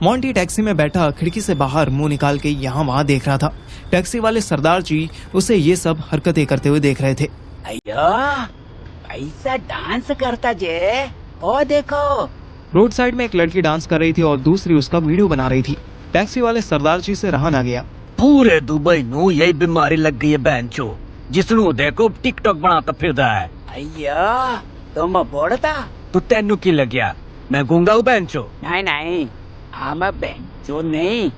Monty taxi में बैठा खिड़की से बाहर मुंह निकाल के यहाँ वहाँ देख रहा था। टैक्सी वाले सरदार जी उसे ये सब हरकतें करते हुए देख रहे थे। अयो ऐसा डांस करता जे, ओ देखो। रोड साइड में एक लड़की डांस कर रही थी और दूसरी उसका वीडियो बना रही थी। टैक्सी वाले सरदार जी से रहा ना गया। पूरे दुबई नू यही बीमारी लग गई है बहनचो, जिसनू देखो टिकटॉक बनाता फिरदा है। अयो तुम बोलता तो तेनू की लग गया मैं गूंगा हूँ बहनचो? नहीं नहीं, आमा बेंचो नहीं,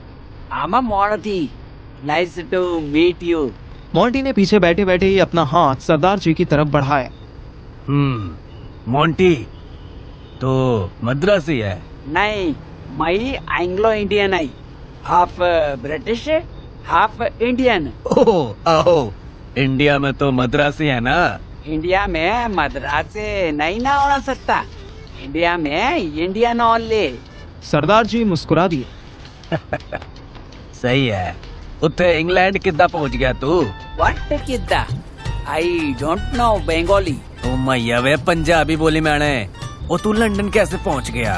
आमा मोड़ती। Nice to meet you. Monty ने पीछे बैठे बैठे ही अपना हाथ सरदार जी की तरफ बढ़ाया। मोंटी तो मद्रासी है? नहीं, मैं एंग्लो इंडियन है, हाफ ब्रिटिश हाफ इंडियन। ओह आओ, इंडिया में तो मद्रासी है ना। इंडिया में मद्रासी नहीं ना हो सकता, इंडिया में इंडियन ओनली। सरदार जी मुस्कुरा दिए। सही है। उत्थे इंग्लैंड किद्दा पहुंच गया तू? व्हाट किद्दा? I don't know Bengali. ओ मैया वे पंजाबी बोली मैंने। ओ तू लंदन कैसे पहुंच गया?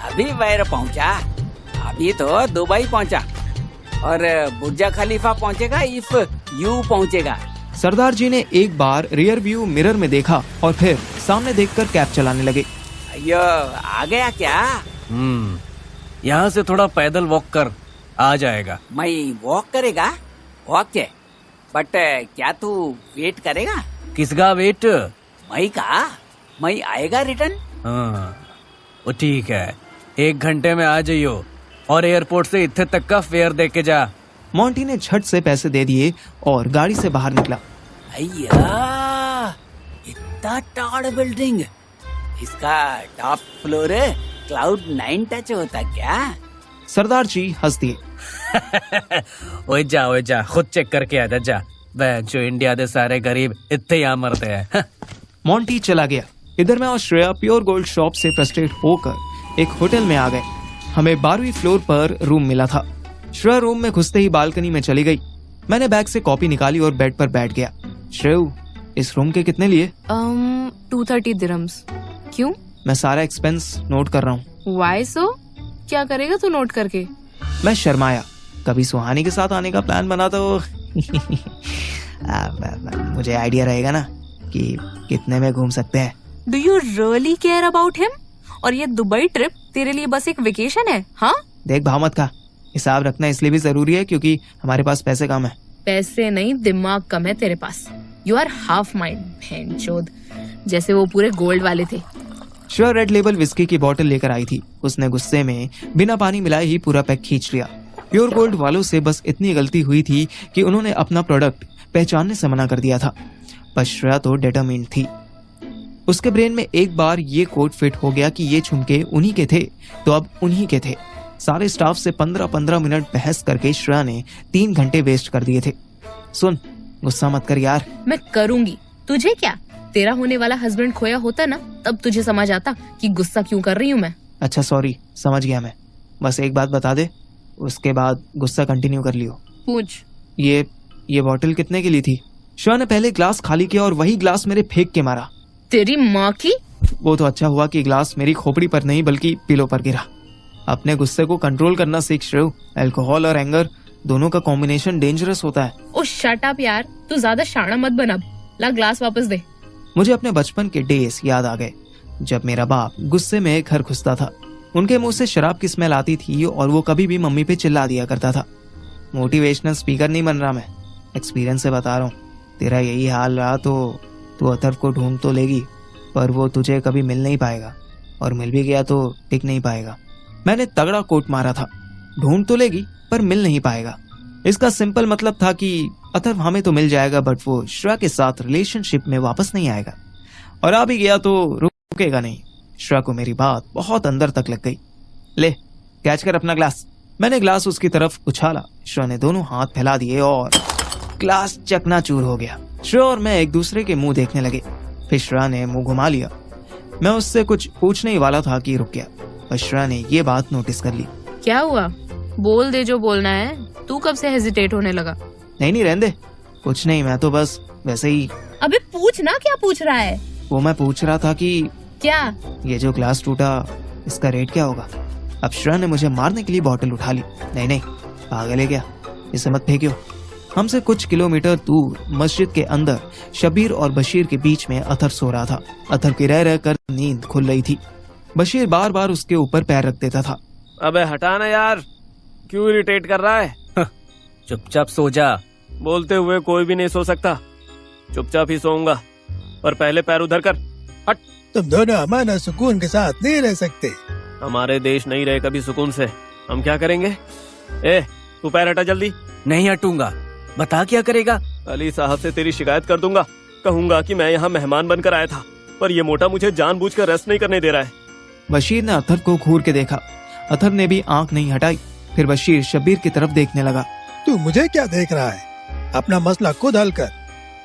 अभी वैर पहुंचा, अभी तो दुबई पहुंचा, और बुर्ज खलीफा पहुंचेगा इफ यू पहुंचेगा। सरदार जी ने एक बार रियर व्यू मिरर में देखा और फिर सामने देखकर कैब चलाने लगे। अयो आ गया क्या? यहाँ से थोड़ा पैदल वॉक कर, आ जाएगा। मैं वॉक करेगा? ओके, बट क्या तू वेट करेगा? किसका वेट? मैं का? मैं आएगा रिटर्न। हाँ वो ठीक है, 1 घंटे में आ जाइयो और एयरपोर्ट से इत्थे तक का फेयर दे के जा। मोंटी ने झट से पैसे दे दिए और गाड़ी से बाहर निकला। अय्या इतना टाड़ बिल्डिंग, इसका टॉप फ्लोर क्लाउड 9 टच होता क्या? सरदार जी हंस दिए। ओए जा खुद चेक करके आ जा। जो इंडिया दे सारे गरीब इतने यहाँ मरते हैं। मोंटी चला गया। इधर मैं और श्रेया प्योर गोल्ड शॉप से फ्रस्ट्रेट होकर एक होटल में आ गए। हमें 12वीं फ्लोर पर रूम मिला था। श्रेया रूम में घुसते ही बालकनी में चली गई। मैंने बैग से कॉपी निकाली और बेड पर बैठ गया। श्रेयू, इस रूम के कितने लिए? 230 दिरहम्स। क्यों? मैं सारा एक्सपेंस नोट कर रहा हूँ। Why so? क्या करेगा तू नोट करके? मैं शर्माया। कभी सुहानी के साथ आने का प्लान बना तो मुझे आइडिया रहेगा ना कि कितने में घूम सकते हैं। Do you really care about him? और ये दुबई ट्रिप तेरे लिए बस एक वेकेशन है? हाँ, देख भाव मत खा। हिसाब रखना इसलिए भी जरूरी है क्योंकि हमारे पास पैसे कम है। पैसे नहीं, दिमाग कम है तेरे पास। यू आर हाफ माइंड भैंचोद, जैसे वो पूरे गोल्ड वाले थे। श्योर रेड लेबल विस्की की बोतल लेकर आई थी। उसने गुस्से में बिना पानी मिलाए ही पूरा पैक खींच लिया। प्योर गोल्ड वालों से बस इतनी गलती हुई थी कि उन्होंने अपना प्रोडक्ट पहचानने से मना कर दिया था। पर श्रेया तो डिटरमिन्ड थी। उसके ब्रेन में एक बार ये कोड फिट हो गया कि ये झुमके उन्हीं के थे तो अब उन्हीं के थे। सारे स्टाफ से 15-15 मिनट बहस करके श्रेया ने 3 घंटे वेस्ट कर दिए थे। सुन, गुस्सा मत कर यार। मैं करूंगी, तुझे क्या? तेरा होने वाला हस्बैंड खोया होता ना, तब तुझे समझ आता कि गुस्सा क्यों कर रही हूँ मैं। अच्छा सॉरी, समझ गया मैं। बस एक बात बता दे, उसके बाद गुस्सा कंटिन्यू कर लियो। पूछ। ये बोतल कितने की ली थी? श्रेया ने पहले ग्लास खाली किया और वही ग्लास मेरे फेंक के मारा। तेरी माँ की। वो तो अच्छा हुआ कि ग्लास मेरी खोपड़ी पर नहीं बल्कि पिलो पर गिरा। अपने गुस्से को कंट्रोल करना सीख श्रेयू। अल्कोहल और एंगर दोनों का कॉम्बिनेशन डेंजरस होता है। ओ शट अप यार, तू ज्यादा शाना मत बन। अब ला ग्लास वापस दे। मुझे अपने बचपन के डेज याद आ गए जब मेरा बाप गुस्से में घर घुसता था। उनके मुंह से शराब की स्मेल आती थी और वो कभी भी मम्मी पे चिल्ला दिया करता था। मोटिवेशनल स्पीकर नहीं बन रहा मैं, एक्सपीरियंस से बता रहा हूँ। तेरा यही हाल रहा तो तू अथर्व को ढूंढ तो लेगी, पर वो तुझे कभी मिल नहीं पाएगा, और मिल भी गया तो टिक नहीं पाएगा। मैंने तगड़ा कोट मारा था। ढूंढ तो लेगी पर मिल नहीं पाएगा। इसका सिंपल मतलब था कि अथर्व हमें तो मिल जाएगा बट वो श्रेया के साथ रिलेशनशिप में वापस नहीं आएगा, और आ भी गया तो रुकेगा नहीं। श्रेया को मेरी बात बहुत अंदर तक लग गई। ले कैच कर अपना ग्लास। मैंने ग्लास उसकी तरफ उछाला। श्रेया ने दोनों हाथ फैला दिए और ग्लास चकनाचूर हो गया। श्रेया और मैं एक दूसरे के मुंह देखने लगे। फिर श्रेया ने मुंह घुमा लिया। मैं उससे कुछ पूछने ही वाला था कि रुक गया, पर श्रेया ने ये बात नोटिस कर ली। क्या हुआ? बोल दे जो बोलना है। तू कब से हेजिटेट होने लगा? नहीं रहने दे, कुछ नहीं, मैं तो बस वैसे ही। अबे पूछ ना, क्या पूछ रहा है? वो मैं पूछ रहा था कि क्या? ये जो ग्लास टूटा इसका रेट क्या होगा? अप्सरा ने मुझे मारने के लिए बॉटल उठा ली। नहीं नहीं, पागल है क्या, इसे मत फेंकियो। हमसे कुछ किलोमीटर दूर मस्जिद के अंदर शबीर और बशीर के बीच में अथर सो रहा था। अथर की रह कर नींद खुल रही थी। बशीर बार बार उसके ऊपर पैर रख देता था। अबे हटा ना यार, क्यों इरिटेट कर रहा है? चुपचाप सो जा। बोलते हुए कोई भी नहीं सो सकता, चुपचाप ही सोऊंगा, पर पहले पैर उधर कर। हट। तुम दोनों अमन सुकून के साथ नहीं रह सकते। हमारे देश नहीं रहे कभी सुकून से, हम क्या करेंगे? ए, तू पैर हटा जल्दी। नहीं हटूंगा। बता क्या करेगा? अली साहब से तेरी शिकायत कर दूंगा। कहूंगा कि मैं यहाँ मेहमान बनकर आया था, पर ये मोटा मुझे जानबूझकर रेस्ट नहीं करने दे रहा है। बशीर ने अथर को घूर के देखा। अथर ने भी आंख नहीं हटाई। फिर बशीर शबीर की तरफ देखने लगा। तू मुझे क्या देख रहा है? अपना मसला खुद हल कर।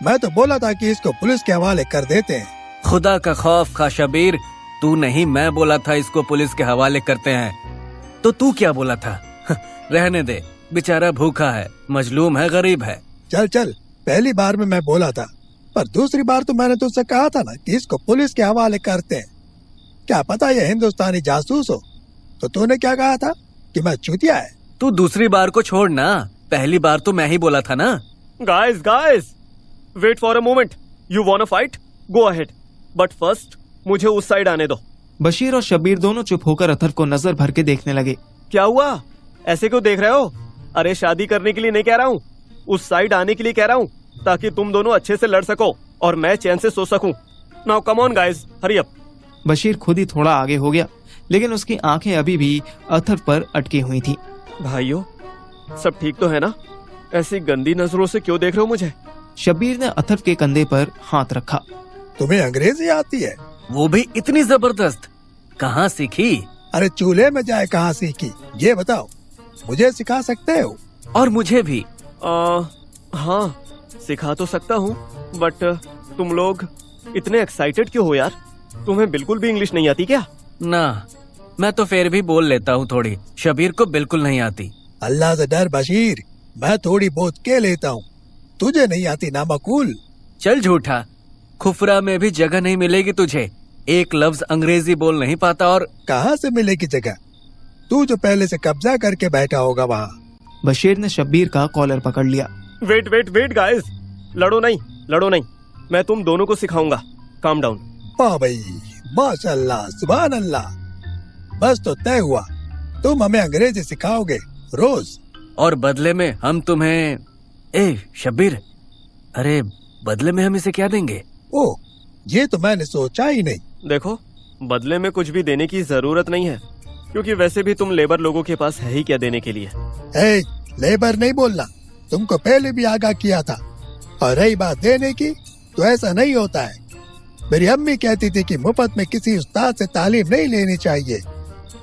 मैं तो बोला था कि इसको पुलिस के हवाले कर देते हैं। खुदा का खौफ खा शबीर, तू नहीं, मैं बोला था इसको पुलिस के हवाले करते हैं। तो तू क्या बोला था? रहने दे, बेचारा भूखा है, मजलूम है, गरीब है। चल चल, पहली बार में मैं बोला था, पर दूसरी बार तो मैंने तुझसे कहा था ना कि इसको पुलिस के हवाले करते हैं। क्या पता ये हिंदुस्तानी जासूस हो? तो तूने क्या कहा था कि मैं चूतिया है? तू दूसरी बार को छोड़ ना, पहली बार तो मैं ही बोला था ना। Guys, wait for a moment. You want fight? Go ahead, but first मुझे उस साइड आने दो। बशीर और शबीर दोनों चुप होकर अथर को नजर भर के देखने लगे। क्या हुआ? ऐसे क्यों देख रहे हो? अरे शादी करने के लिए नहीं कह रहा हूँ, उस साइड आने के लिए कह रहा हूँ, ताकि तुम दोनों अच्छे से लड़ सको और मैं चैन से सो सकूं। Now come on guys, hurry up. Bashir खुद ही थोड़ा आगे हो गया, लेकिन उसकी आंखें अभी भी अथर पर अटकी हुई थी। भाइयों, सब ठीक तो है ना? ऐसी गंदी नजरों से क्यों देख रहे हो मुझे? शबीर ने अथर के कंधे पर हाथ रखा। तुम्हें अंग्रेजी आती है? वो भी इतनी जबरदस्त, कहाँ सीखी? अरे चूल्हे में जाए कहाँ सीखी, ये बताओ। मुझे सिखा सकते हो? और मुझे भी। हाँ, सिखा तो सकता हूँ, बट तुम लोग इतने एक्साइटेड क्यों हो यार? तुम्हें बिल्कुल भी इंग्लिश नहीं आती क्या? ना, मैं तो फिर भी बोल लेता हूँ थोड़ी। शबीर को बिल्कुल नहीं आती। अल्लाह से डर बशीर, मैं थोड़ी बहुत के लेता हूँ, तुझे नहीं आती ना मकूल। चल झूठा, खुफरा में भी जगह नहीं मिलेगी तुझे। एक लफ्ज अंग्रेजी बोल नहीं पाता। और कहाँ से मिलेगी जगह? तू जो पहले से कब्जा करके बैठा होगा वहाँ। बशीर ने शबीर का कॉलर पकड़ लिया। वेट गाइस, लड़ो नहीं, मैं तुम दोनों को सिखाऊंगा। Calm down. वाह भाई, माशाल्लाह, सुभान अल्लाह। बस तो तय हुआ, तुम हमें अंग्रेजी सिखाओगे रोज, और बदले में हम तुम्हें। ए शबीर, अरे बदले में हम इसे क्या देंगे? ओह, ये तो मैंने सोचा ही नहीं। देखो, बदले में कुछ भी देने की जरूरत नहीं है, क्योंकि वैसे भी तुम लेबर लोगों के पास है ही क्या देने के लिए। ए, लेबर नहीं बोलना, तुमको पहले भी आगाह किया था। और रही बात देने की, तो ऐसा नहीं होता है। मेरी अम्मी कहती थी कि मुफ्त में किसी उस्ताद से तालीम नहीं लेनी चाहिए।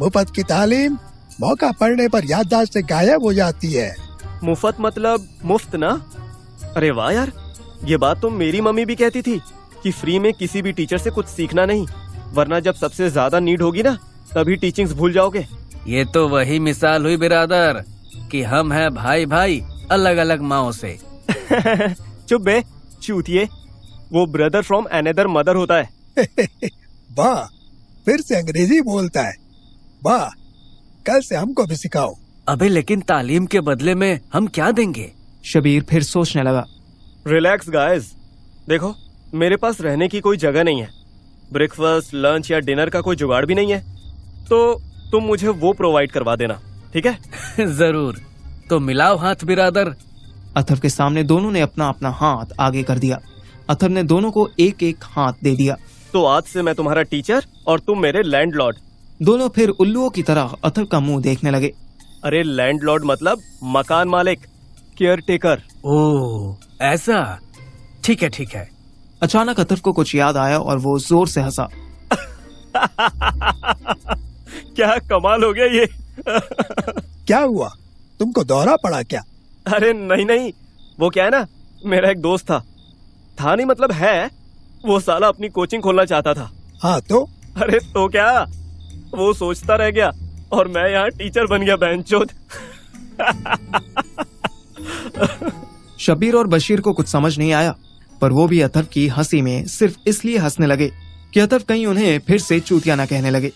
मुफ्त की तालीम मौका पड़ने पर याददाश्त से गायब हो जाती है। मुफ्त मतलब मुफ्त ना? अरे वाह यार, ये बात तो मेरी मम्मी भी कहती थी कि फ्री में किसी भी टीचर से कुछ सीखना नहीं, वरना जब सबसे ज्यादा नीड होगी ना, तभी टीचिंग्स भूल जाओगे। ये तो वही मिसाल हुई बिरादर कि हम हैं भाई अलग अलग माओ से। चुप बे चूतिए, वो ब्रदर फ्रॉम अनदर मदर होता है। वाह, फिर से अंग्रेजी बोलता है। वाह, कल से हमको भी सिखाओ। अबे लेकिन तालीम के बदले में हम क्या देंगे? शबीर फिर सोचने लगा। रिलैक्स गाइस, देखो मेरे पास रहने की कोई जगह नहीं है, ब्रेकफास्ट, लंच या डिनर का कोई जुगाड़ भी नहीं है, तो तुम मुझे वो प्रोवाइड करवा देना, ठीक है? जरूर, तो मिलाओ हाथ बिरादर। अथर के सामने दोनों ने अपना अपना हाथ आगे कर दिया। अथर ने दोनों को एक एक हाथ दे दिया। तो आज से मैं तुम्हारा टीचर और तुम मेरे लैंडलॉर्ड। दोनों फिर उल्लुओं की तरह अथर का मुंह देखने लगे। अरे लैंडलॉर्ड मतलब मकान मालिक, केयर टेकर। ओह ऐसा, ठीक है। अचानक अथर को कुछ याद आया और वो जोर से हंसा। क्या कमाल हो गया ये। क्या हुआ, तुमको दौरा पड़ा क्या? अरे नहीं, वो क्या है ना, मेरा एक दोस्त था नहीं मतलब है, वो साला अपनी कोचिंग खोलना चाहता था। हाँ तो? अरे तो क्या, वो सोचता रह गया और मैं यहाँ टीचर बन गया बहनचोद। शबीर और बशीर को कुछ समझ नहीं आया, पर वो भी अथर की हंसी में सिर्फ इसलिए हंसने लगे कि अथर कहीं उन्हें फिर से चूतिया न कहने लगे।